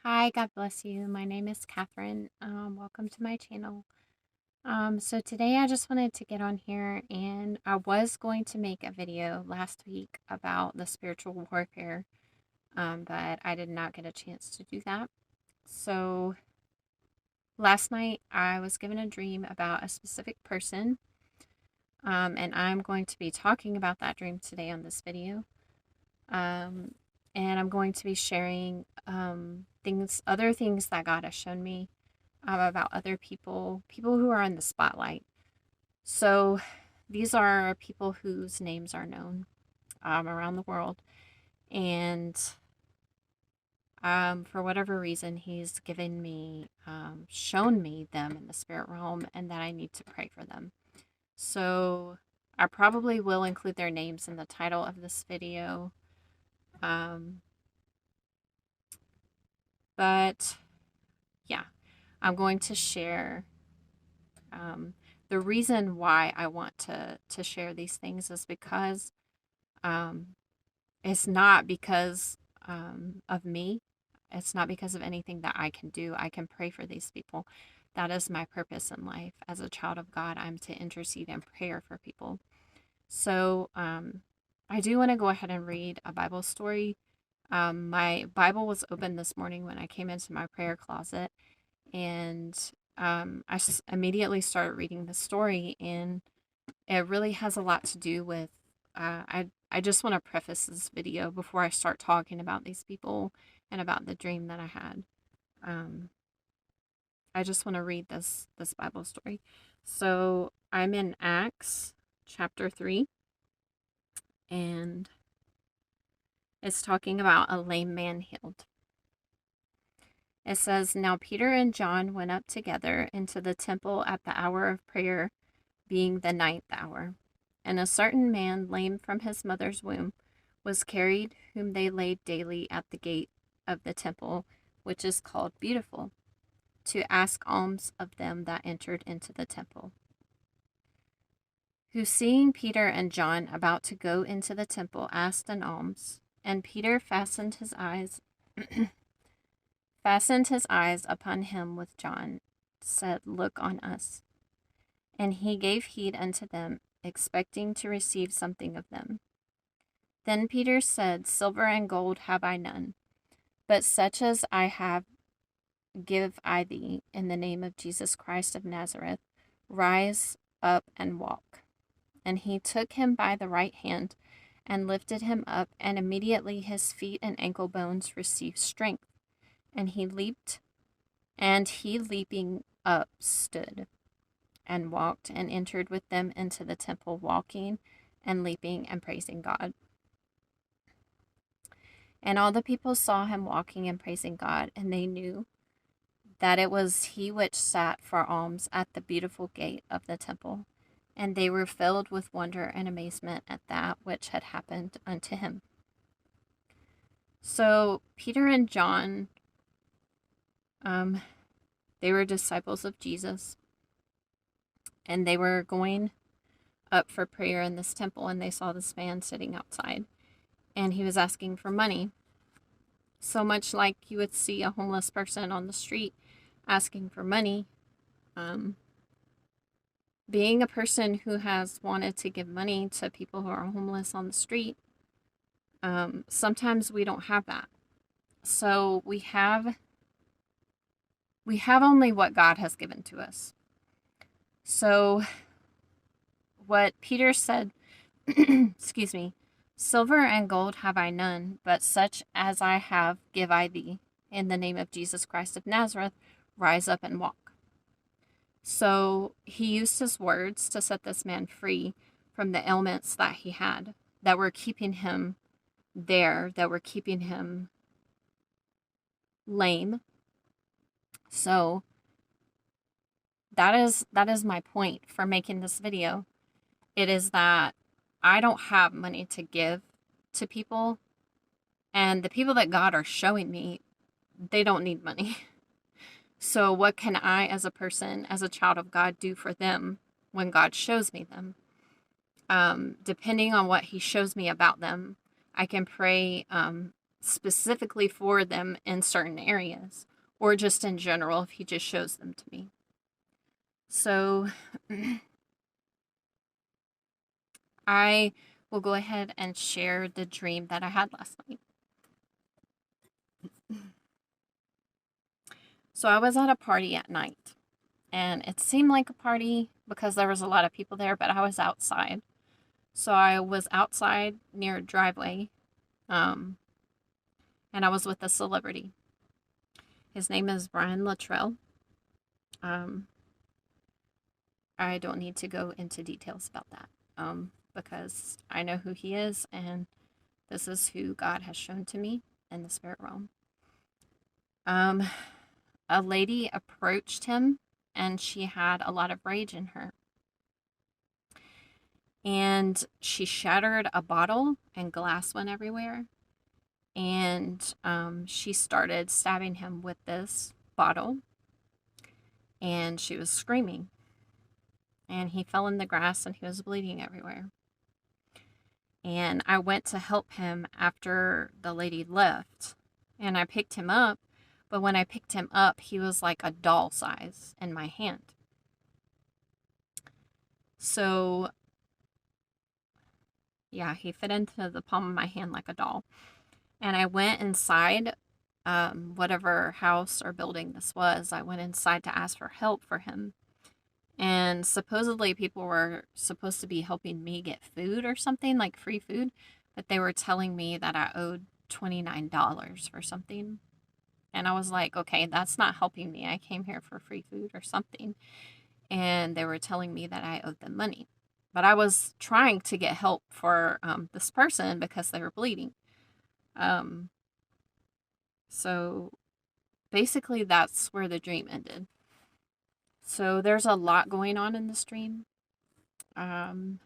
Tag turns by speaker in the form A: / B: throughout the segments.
A: Hi, God bless you. My name is Catherine. Welcome to my channel. So today I just wanted to get on here, and I was going to make a video last week about the spiritual warfare, but I did not get a chance to do that. So last night I was given a dream about a specific person, and I'm going to be talking about that dream today on this video. And I'm going to be sharing other things that God has shown me about other people who are in the spotlight. So these are people whose names are known around the world, and for whatever reason, He's given me, shown me them in the spirit realm, and that I need to pray for them. So I probably will include their names in the title of this video. But yeah, I'm going to share the reason why I want to share these things is because it's not because of me. It's not because of anything that I can do. I can pray for these people. That is my purpose in life. As a child of God, I'm to intercede and prayer for people. So I do want to go ahead and read a Bible story. My Bible was open this morning when I came into my prayer closet, and I just immediately started reading the story, and it really has a lot to do with. I just want to preface this video before I start talking about these people and about the dream that I had. Um, I just want to read this Bible story. So I'm in Acts chapter 3, and it's talking about a lame man healed. It says, "Now Peter and John went up together into the temple at the hour of prayer, being the ninth hour. And a certain man, lame from his mother's womb, was carried, whom they laid daily at the gate of the temple, which is called Beautiful, to ask alms of them that entered into the temple. Who, seeing Peter and John about to go into the temple, asked an alms. And Peter fastened his eyes upon him with John, said, Look on us. And he gave heed unto them, expecting to receive something of them. Then Peter said, Silver and gold have I none, but such as I have give I thee. In the name of Jesus Christ of Nazareth, rise up and walk. And he took him by the right hand and lifted him up, and immediately his feet and ankle bones received strength. And he leaping up stood and walked and entered with them into the temple, walking and leaping and praising God. And all the people saw him walking and praising God, and they knew that it was he which sat for alms at the beautiful gate of the temple. And they were filled with wonder and amazement at that which had happened unto him." So Peter and John, they were disciples of Jesus, and they were going up for prayer in this temple, and they saw this man sitting outside, and he was asking for money. So much like you would see a homeless person on the street asking for money. Being a person who has wanted to give money to people who are homeless on the street, sometimes we don't have that. So we have only what God has given to us. So what Peter said, excuse me, "Silver and gold have I none, but such as I have give I thee. In the name of Jesus Christ of Nazareth, rise up and walk." So he used his words to set this man free from the ailments that he had, that were keeping him there, that were keeping him lame. So that is my point for making this video. It is that I don't have money to give to people, and the people that God are showing me, they don't need money. So what can I, as a person, as a child of God, do for them when God shows me them? Depending on what he shows me about them, I can pray specifically for them in certain areas, or just in general if he just shows them to me. So I will go ahead and share the dream that I had last night. So I was at a party at night, and it seemed like a party because there was a lot of people there, but I was outside. So I was outside near a driveway, and I was with a celebrity. His name is Brian Littrell. Um, I don't need to go into details about that, because I know who he is, and this is who God has shown to me in the spirit realm. A lady approached him, and she had a lot of rage in her. And she shattered a bottle, and glass went everywhere. And she started stabbing him with this bottle, and she was screaming. And he fell in the grass, and he was bleeding everywhere. And I went to help him after the lady left, and I picked him up. But when I picked him up, he was like a doll size in my hand. So, yeah, he fit into the palm of my hand like a doll. And I went inside, whatever house or building this was. I went inside to ask for help for him. And supposedly people were supposed to be helping me get food or something, like free food. But they were telling me that I owed $29 for something. And I was like, okay, that's not helping me. I came here for free food or something. And they were telling me that I owed them money. But I was trying to get help for this person because they were bleeding. So basically that's where the dream ended. So there's a lot going on in this dream. And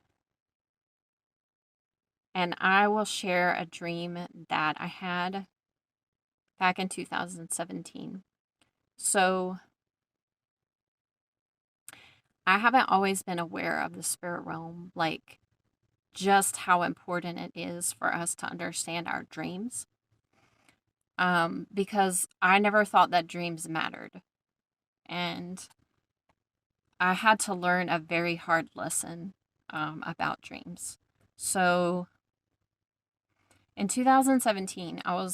A: I will share a dream that I had back in 2017. So I haven't always been aware of the spirit realm, like just how important it is for us to understand our dreams. Because I never thought that dreams mattered. And I had to learn a very hard lesson about dreams. So in 2017, I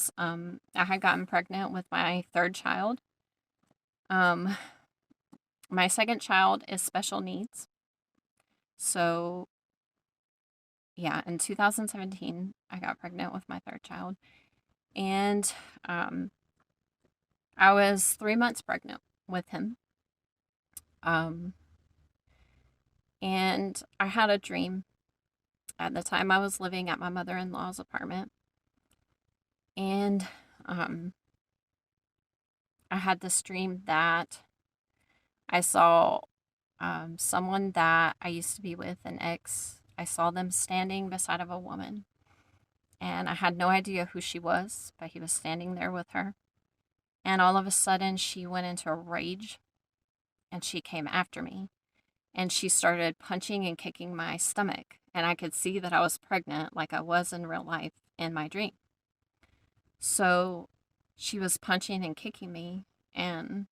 A: had gotten pregnant with my third child. My second child is special needs. So yeah, in 2017, I got pregnant with my third child. And I was 3 months pregnant with him. And I had a dream. At the time, I was living at my mother-in-law's apartment. And I had this dream that I saw someone that I used to be with, an ex. I saw them standing beside of a woman. And I had no idea who she was, but he was standing there with her. And all of a sudden, she went into a rage, and she came after me. And she started punching and kicking my stomach. And I could see that I was pregnant like I was in real life in my dream. So she was punching and kicking me. And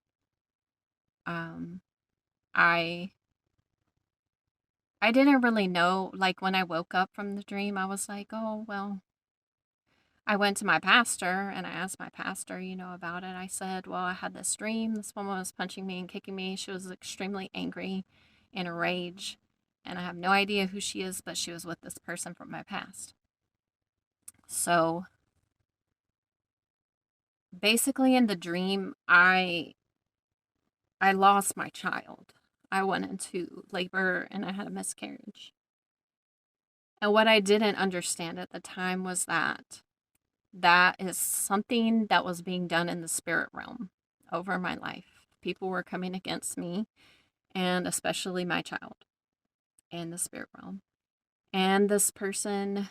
A: I didn't really know. Like when I woke up from the dream, I was like, oh, well. I went to my pastor and I asked my pastor, about it. I said, well, I had this dream. This woman was punching me and kicking me. She was extremely angry, in a rage. And I have no idea who she is, but she was with this person from my past. So basically in the dream, I lost my child. I went into labor and I had a miscarriage. And what I didn't understand at the time was that is something that was being done in the spirit realm over my life. People were coming against me, and especially my child in the spirit realm. And this person,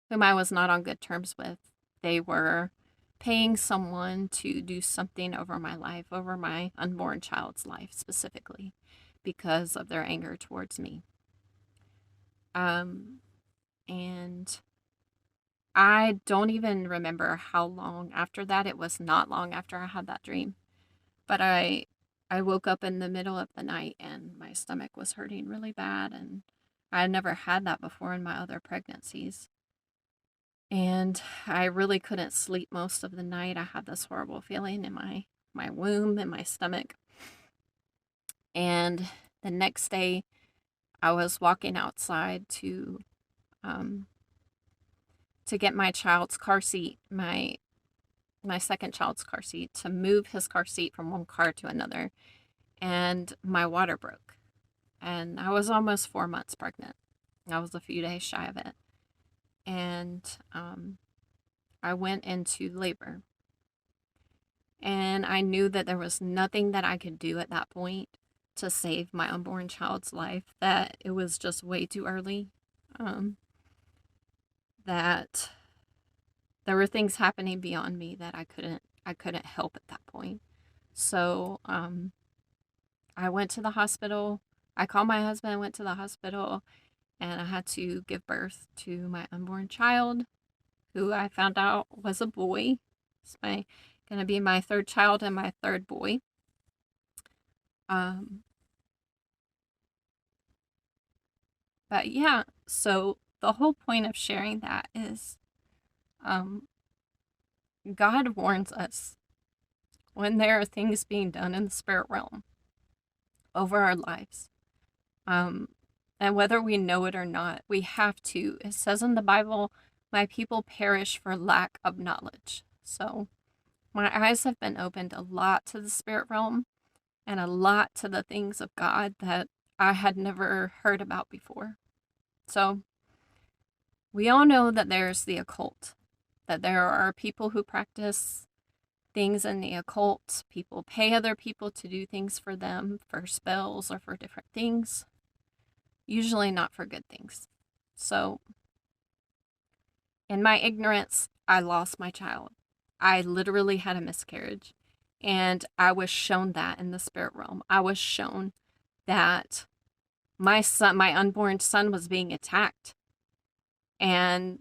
A: whom I was not on good terms with, they were paying someone to do something over my life, over my unborn child's life specifically, because of their anger towards me. And I don't even remember how long after that. It was not long after I had that dream. But I woke up in the middle of the night and my stomach was hurting really bad, and I had never had that before in my other pregnancies. And I really couldn't sleep most of the night. I had this horrible feeling in my womb and my stomach. And the next day I was walking outside um to get my child's car seat, my second child's car seat, to move his car seat from one car to another, and my water broke. And I was almost 4 months pregnant. I was a few days shy of it. And I went into labor. And I knew that there was nothing that I could do at that point to save my unborn child's life, that it was just way too early. That there were things happening beyond me that I couldn't help at that point. So I went to the hospital. I called my husband, went to the hospital, and I had to give birth to my unborn child, who I found out was a boy. It's gonna be my third child and my third boy. Um, but yeah, so the whole point of sharing that is, um, God warns us when there are things being done in the spirit realm over our lives. Um, and whether we know it or not, we have to. It says in the Bible, my people perish for lack of knowledge. So my eyes have been opened a lot to the spirit realm and a lot to the things of God that I had never heard about before. So we all know that there's the occult, that there are people who practice things in the occult. People pay other people to do things for them, for spells or for different things, usually not for good things. So in my ignorance, I lost my child. I literally had a miscarriage, and I was shown that in the spirit realm. I was shown that my unborn son, was being attacked. And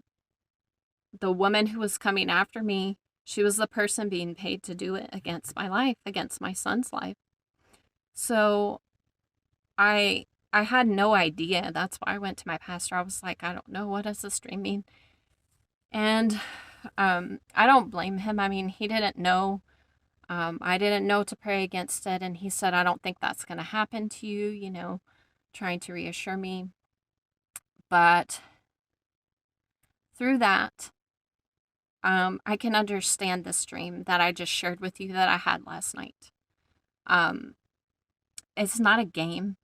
A: the woman who was coming after me, she was the person being paid to do it against my life, against my son's life. So I had no idea. That's why I went to my pastor. I was like, I don't know, what does this dream mean? And I don't blame him. I mean, he didn't know. I didn't know to pray against it. And he said, I don't think that's going to happen to you, trying to reassure me. But through that, I can understand this dream that I just shared with you that I had last night. It's not a game.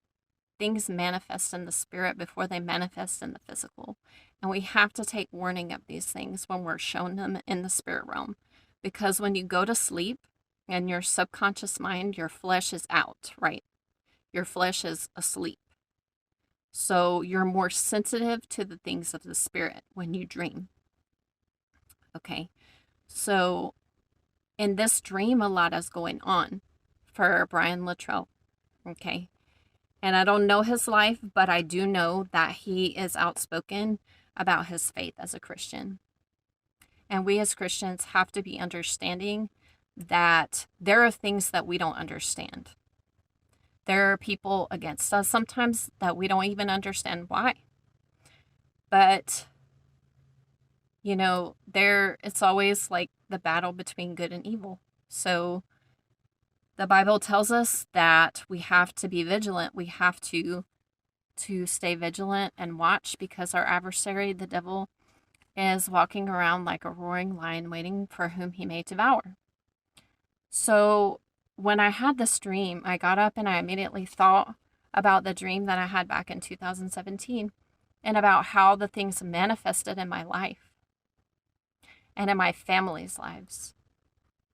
A: Things manifest in the spirit before they manifest in the physical. And we have to take warning of these things when we're shown them in the spirit realm. Because when you go to sleep and your subconscious mind, your flesh is out, right? Your flesh is asleep. So you're more sensitive to the things of the spirit when you dream. Okay. So in this dream, a lot is going on for Brian Littrell. Okay. And I don't know his life, but I do know that he is outspoken about his faith as a Christian. And we as Christians have to be understanding that there are things that we don't understand. There are people against us sometimes that we don't even understand why. But, it's always like the battle between good and evil. So the Bible tells us that we have to be vigilant. We have to stay vigilant and watch, because our adversary, the devil, is walking around like a roaring lion, waiting for whom he may devour. So when I had this dream, I got up and I immediately thought about the dream that I had back in 2017 and about how the things manifested in my life and in my family's lives,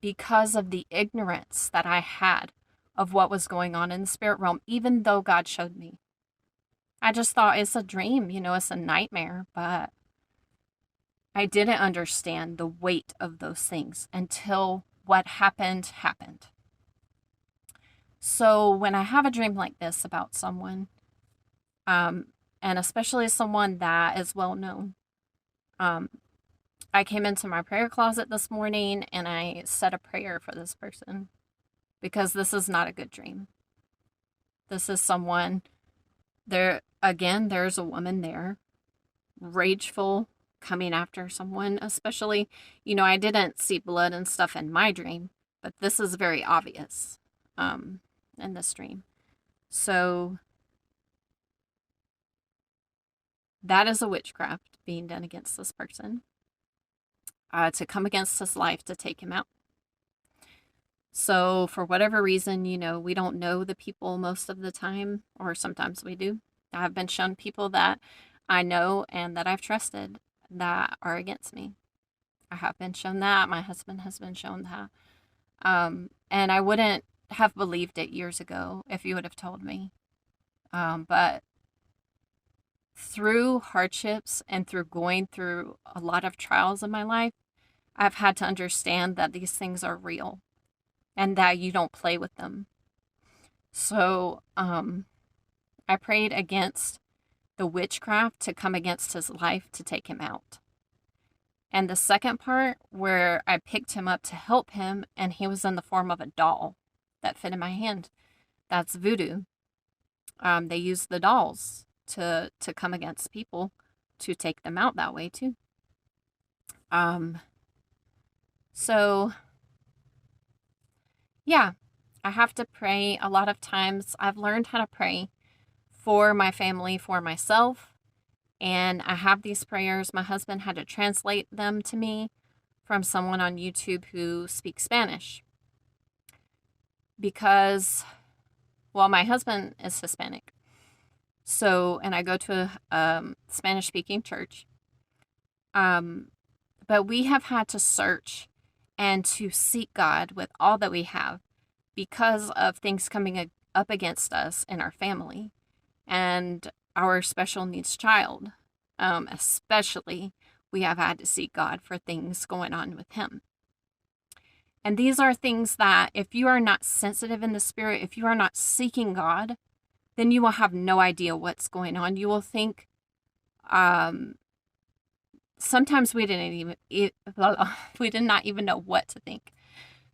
A: because of the ignorance that I had of what was going on in the spirit realm, even though God showed me. I just thought it's a dream, it's a nightmare, but I didn't understand the weight of those things until what happened. So when I have a dream like this about someone, and especially someone that is well known, I came into my prayer closet this morning and I said a prayer for this person because this is not a good dream. This is someone there again, there's a woman there, rageful, coming after someone, especially, I didn't see blood and stuff in my dream, but this is very obvious in this dream. So that is a witchcraft being done against this person to come against his life, to take him out. So for whatever reason, we don't know the people most of the time, or sometimes we do. I've been shown people that I know and that I've trusted that are against me. I have been shown that. My husband has been shown that. And I wouldn't have believed it years ago if you would have told me. But through hardships and through going through a lot of trials in my life, I've had to understand that these things are real and that you don't play with them. So I prayed against the witchcraft to come against his life to take him out. And the second part, where I picked him up to help him, and he was in the form of a doll that fit in my hand. That's voodoo. They use the dolls to come against people to take them out that way too. So yeah, I have to pray. A lot of times I've learned how to pray for my family, for myself. And I have these prayers. My husband had to translate them to me from someone on YouTube who speaks Spanish. Because, well, my husband is Hispanic. So, and I go to a Spanish-speaking church. But we have had to search and to seek God with all that we have because of things coming up against us in our family and our special needs child. Especially, we have had to seek God for things going on with him. And these are things that if you are not sensitive in the spirit, if you are not seeking God, then you will have no idea what's going on. You will think, sometimes we did not even know what to think.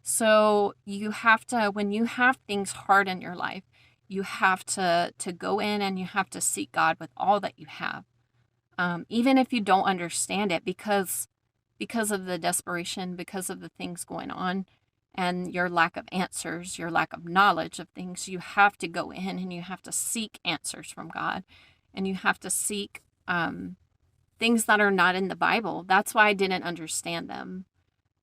A: So you have to, when you have things hard in your life, you have to go in and you have to seek God with all that you have. Even if you don't understand it, because of the desperation, because of the things going on and your lack of answers, your lack of knowledge of things, you have to go in and you have to seek answers from God, and you have to seek things that are not in the Bible. That's why I didn't understand them.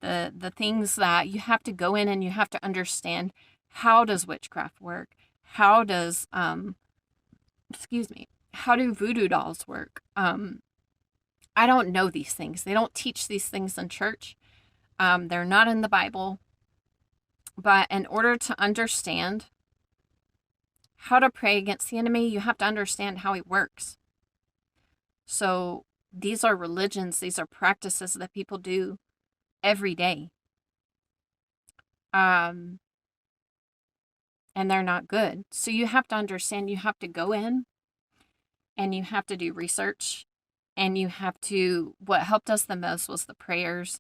A: The things that you have to go in and you have to understand, how does witchcraft work? How does, how do voodoo dolls work? I don't know these things. They don't teach these things in church. They're not in the Bible. But in order to understand how to pray against the enemy, you have to understand how he works. So these are religions, these are practices that people do every day. And they're not good. So you have to understand, you have to go in and you have to do research, and you have to, what helped us the most was the prayers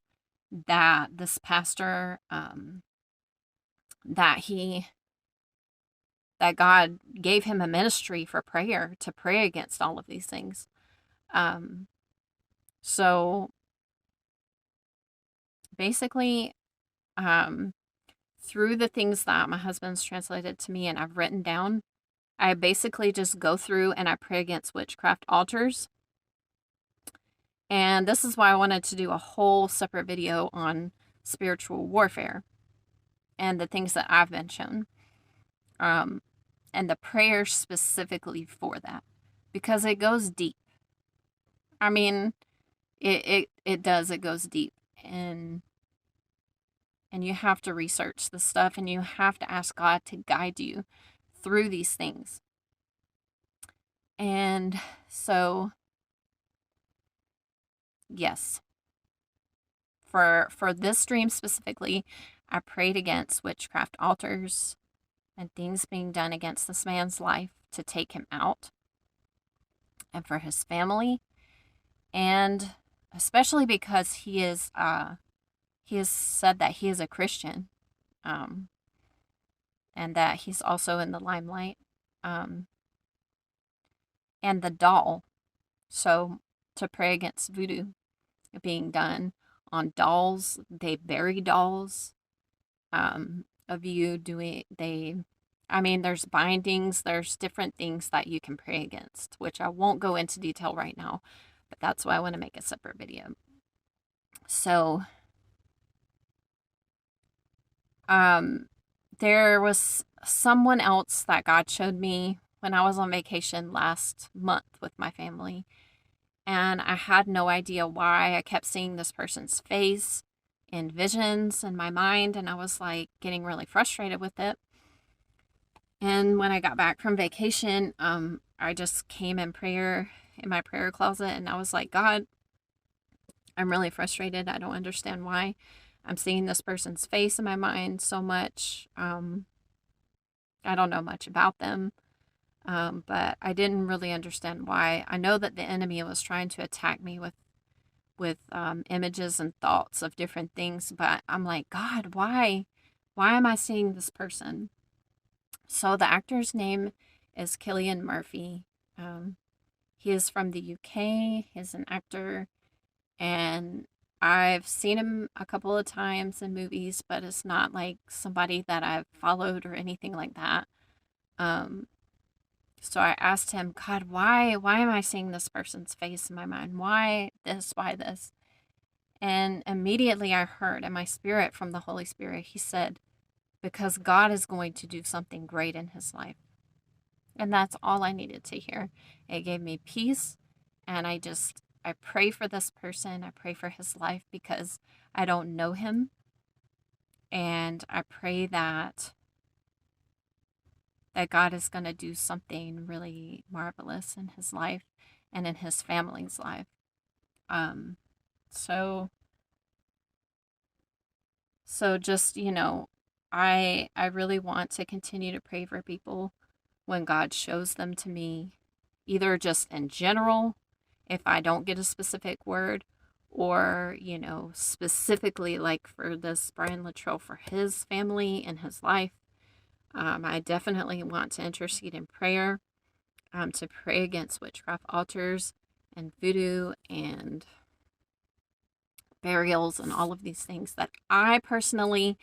A: that this pastor, that God gave him a ministry for prayer to pray against all of these things. So basically, through the things that my husband's translated to me and I've written down, I basically just go through and I pray against witchcraft altars. And this is why I wanted to do a whole separate video on spiritual warfare and the things that I've been shown. And the prayers specifically for that, because it goes deep. I mean, it does, it goes deep, and you have to research the stuff, and you have to ask God to guide you through these things. And so, yes, for this dream specifically, I prayed against witchcraft altars and things being done against this man's life to take him out, and for his family, and especially because he has said that he is a Christian, um, and that he's also in the limelight, um, and the doll. So to pray against voodoo being done on dolls, they bury dolls, of you doing, I mean, there's bindings, there's different things that you can pray against, which I won't go into detail right now, but that's why I want to make a separate video. So, there was someone else that God showed me when I was on vacation last month with my family, and I had no idea why. I kept seeing this person's face in visions in my mind, and I was like getting really frustrated with it. And when I got back from vacation, I just came in prayer in my prayer closet, and I was like, God, I'm really frustrated. I don't understand why I'm seeing this person's face in my mind so much. I don't know much about them, but I didn't really understand why. I know that the enemy was trying to attack me with images and thoughts of different things, but I'm like, God, why? Why am I seeing this person? So the actor's name is Cillian Murphy. He is from the UK. He's an actor, and I've seen him a couple of times in movies, but it's not like somebody that I've followed or anything like that. So I asked him, God, why am I seeing this person's face in my mind? Why this? Why this? And immediately I heard in my spirit from the Holy Spirit, he said, because God is going to do something great in his life. And that's all I needed to hear. It gave me peace. And I pray for this person. I pray for his life because I don't know him. And I pray that God is going to do something really marvelous in his life and in his family's life. So just, I really want to continue to pray for people when God shows them to me, either just in general, if I don't get a specific word, or, specifically like for this Brian Littrell, for his family and his life. I definitely want to intercede in prayer, to pray against witchcraft altars and voodoo and burials and all of these things that I personally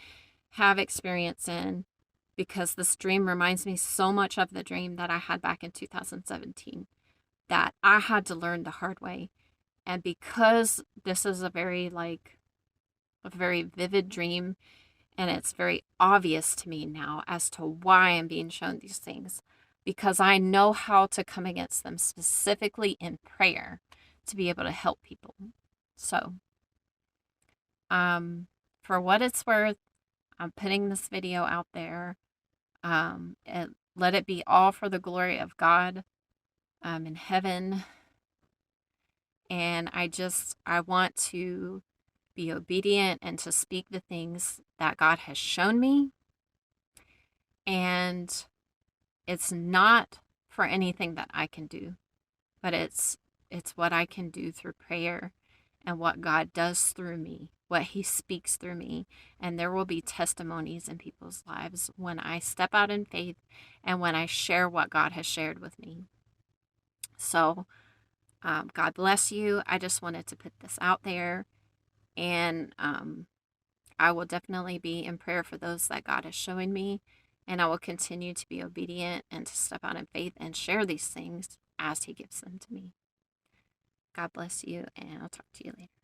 A: have experience in, because this dream reminds me so much of the dream that I had back in 2017 that I had to learn the hard way. And because this is a very vivid dream, and it's very obvious to me now as to why I'm being shown these things, because I know how to come against them specifically in prayer to be able to help people. So, for what it's worth, I'm putting this video out there. Let it be all for the glory of God, in heaven. And I want to be obedient and to speak the things that God has shown me. And it's not for anything that I can do, but it's what I can do through prayer and what God does through me, what he speaks through me. And there will be testimonies in people's lives when I step out in faith and when I share what God has shared with me. So, God bless you. I just wanted to put this out there. And I will definitely be in prayer for those that God is showing me. And I will continue to be obedient and to step out in faith and share these things as he gives them to me. God bless you, and I'll talk to you later.